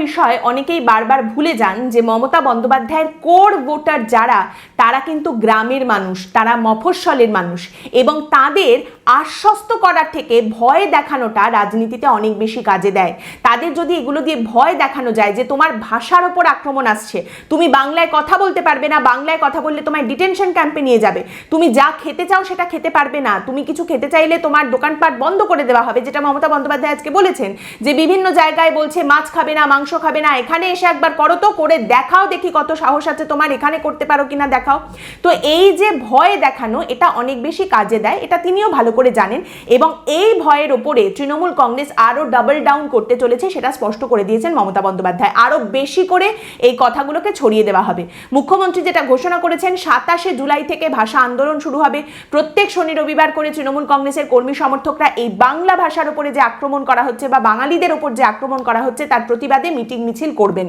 বিষয় অনেকেই বারবার ভুলে যান যে মমতা বন্দ্যোপাধ্যায়ের কোর ভোটার যারা, তারা কিন্তু গ্রামের মানুষ, তারা মফস্বলের মানুষ, এবং তাদের আশ্বস্ত করার থেকে ভয় দেখানোটা রাজনীতিতে অনেক বেশি কাজে দেয়। তাদের যদি এগুলো দিয়ে ভয় দেখানো যায় যে তোমার ভাষার ওপর আক্রমণ আসছে, তুমি বাংলায় কথা বলতে পারবে না, বাংলায় কথা বললে তোমায় ডিটেনশন ক্যাম্পে নিয়ে যাবে, তুমি যা খেতে চাও সেটা খেতে পারবে না, তুমি কিছু খেতে চাইলে তোমার দোকানপাট বন্ধ করে দেওয়া হবে, যেটা মমতা বন্দ্যোপাধ্যায় আজকে বলেছেন যে বিভিন্ন জায়গায় বলছে মাছ খাবে না, মাংস খাবে না, এখানে এসে একবার করো তো, করে দেখাও, দেখি কত সাহস আছে তোমার, এখানে করতে পারো কিনা দেখাও। তো এই যে ভয় দেখানো, এটা অনেক বেশি কাজে দেয়, এটা তিনিও ভালো করে জানেন, এবং এই ভয়ের ওপরে তৃণমূল কংগ্রেস আরো ডাবল ডাউন করতে চলেছে, সেটা স্পষ্ট করে দিয়েছেন মমতা বন্দ্যোপাধ্যায়। আরো বেশি করে এই কথাগুলোকে ছড়িয়ে দেওয়া হবে। মুখ্যমন্ত্রী যেটা ঘোষণা করেছেন, 27শে জুলাই থেকে ভাষা আন্দোলন শুরু হবে। প্রত্যেক শনি রবিবার করে তৃণমূল কংগ্রেসের কর্মী সমর্থকরা এই বাংলা ভাষার উপরে যে আক্রমণ করা হচ্ছে বা বাঙালিদের ওপর যে আক্রমণ করা হচ্ছে তার প্রতিবাদে মিটিং মিছিল করবেন।